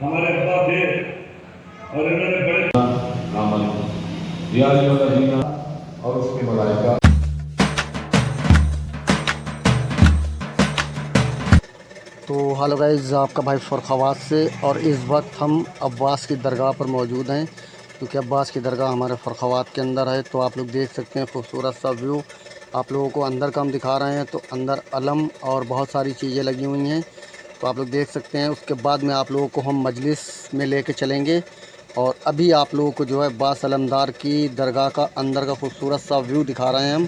हमारे अब्बा थे और इन्होंने बड़े आमन या अय्युहल्लज़ीना और उसके मलाइका। तो हेलो गाइस, आपका भाई फ़रख़ावात से, और इस वक्त हम अब्बास की दरगाह पर मौजूद हैं क्योंकि अब्बास की दरगाह हमारे फ़रख़ावात के अंदर है। तो आप लोग देख सकते हैं खूबसूरत सा व्यू। आप लोगों को अंदर का हम दिखा रहे हैं। तो अंदर अलम और बहुत सारी चीज़ें लगी हुई हैं, तो आप लोग देख सकते हैं। उसके बाद में आप लोगों को हम मजलिस में लेके चलेंगे और अभी आप लोगों को जो है अब्बास अलमदार की दरगाह का अंदर का खूबसूरत सा व्यू दिखा रहे हैं हम।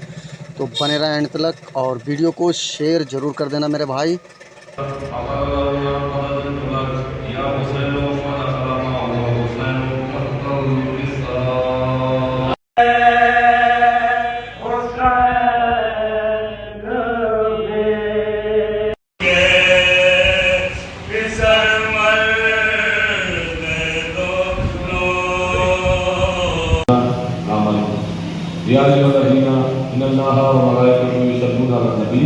तो बने रहें एंड तक और वीडियो को शेयर ज़रूर कर देना मेरे भाई। या अय्युहल्लज़ीना इन्नल्लाहा व मलाइकतहु युसल्लूना अलन नबी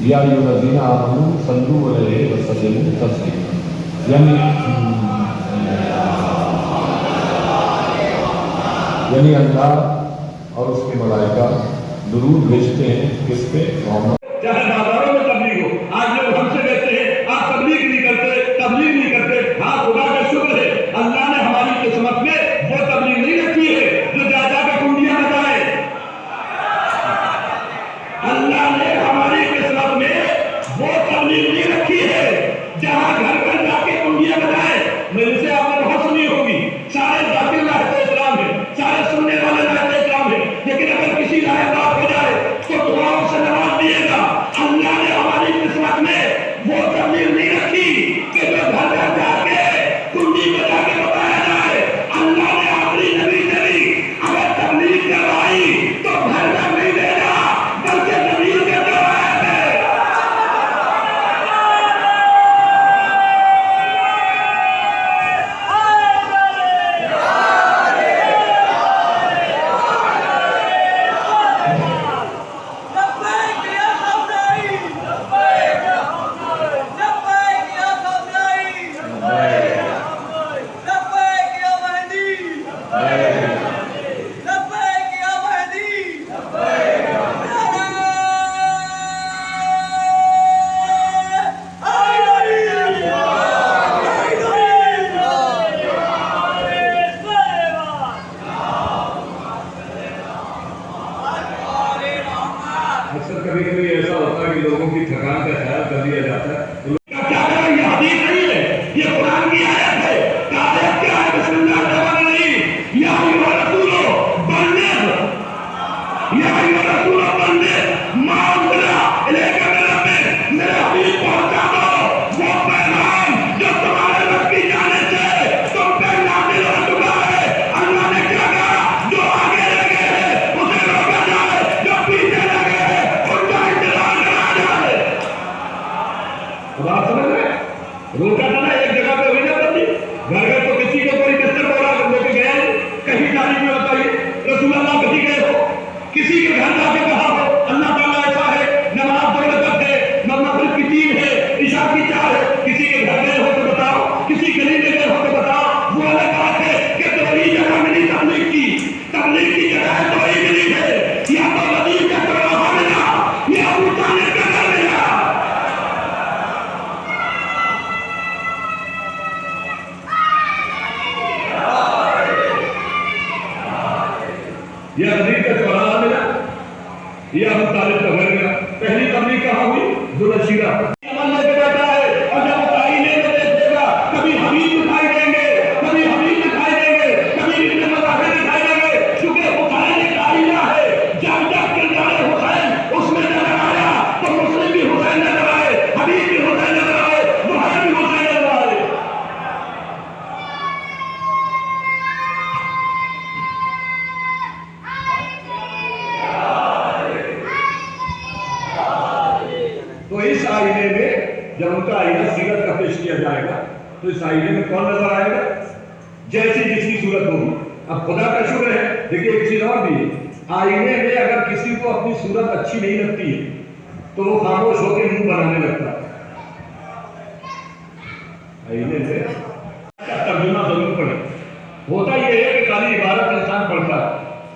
या अय्युहल्लज़ीना आमनू सल्लू अलैहि व सल्लिमू तस्लीमा। यानी अल्लाह और उसके मलाइका दुरूद भेजते हैं किस पे? मोहम्मद। चाहे बाजारों में तबलीग हो, आज लोग हमसे कहते हैं आप तबलीग नहीं करते, तबलीग नहीं करते। हाँ, खुदा का शुक्र है, अल्लाह ने हमारी किस्मत में वो तबलीग नहीं रखी है जो जा जा के कुंडियां बजाए। अल्लाह ने हमारी किस्मत में वो तबलीग नहीं रखी है जहाँ घर घर जाके कुंडियां बजाए। मेरे से आपने बहुत सुनी होगी, सारे जाकिर रहते इस्लाम है, सारे सुनने वाले रहते इस्लाम है, लेकिन अगर किसी लायक बात हो जाए तो दुआओं से नवाज दिएगा। अल्लाह ने हमारी किस्मत में वो तबलीग नहीं रखी कि जो घर घर जाके कुंडी बजा के बताया जाए। अल्लाह ने आखिरी नबी से भी अगर तबलीग करवाई तो घर घर नहीं भेजा, बल्कि तबलीग के करवाए थे। अक्सर कभी कभी ऐसा होता है कि लोगों की थकान का ख्याल कर दिया जाता है, तो लोग क्या करें? ये हदीस नहीं है, ये कुरान की आयत है। आयत क्या है? बिस्मिल्लाह रहमान रहीम। या अय्युहा रसूलो बल्लिग, या अय्युहा रसूलो बल्लिग मा उनज़िला इलैका मिन रब्बिक। मेरे हबीब पहुंचा दो वो पैगाम जो तुम्हारे रब की जानिब से तुम पे नाज़िल हो चुका है। अल्लाह ने क्या कहा? जो आगे लगे हैं उसे रोका जाए, जो पीछे लगे हैं उनका इंतजार करा जाए। बात समझ रहे? रोका था ना एक जगह पे हुई ना बंदी, घर घर तो किसी को कोई बिस्तर बोला लेके गया नहीं। कहीं तारीफ में बताइए रसूल अल्लाह कहीं गए हो, किसी के घर जाके कहा हो अल्लाह ताला ऐसा है, नमाज 2 रकात है, मगरिब की 3 है, इशा की 4 है। किसी के घर गए हो तो बताओ, किसी गली में गए हो तो बताओ। वो अलग बात है कि तो ही जगह मिली तबलीग की जगह तो ही मिली है, या तो नबी का करवा मिला या अबू तालिब का घर मिला। या नबी का चौराहा मिला या अबू तालिब का घर मिला। पहली तबलीग कहाँ हुई? दुलशीरा अमल लेके बैठा है, और जब आईने में देखेगा कभी हबीब दिखाई देंगे, कभी हबीब दिखाई देंगे, कभी इब्न मज़ाहिर दिखाई देंगे। क्योंकि हुसैन एक आईना है, जब जब किरदार हुसैन उसमें नजर आया तो मुस्लिम भी हुसैन नजर आए, हबीब भी हुसैन नजर आए, मुहर्रम भी हुसैन नजर आए। तो इस आईने में जब उनका आईना सीरत का पेश किया जाएगा तो इस आईने में कौन नजर आएगा? जैसी जिसकी सूरत होगी। अब खुदा का शुक्र है, देखिए एक चीज और भी है, आईने में अगर किसी को अपनी सूरत अच्छी नहीं लगती है तो वो खामोश होकर मुंह बनाने लगता है। आईने में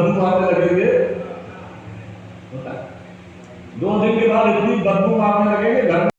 बदबू मारने लगेंगे, होता है 2 दिन के बाद इतनी बदबू मारने लगेंगे घर में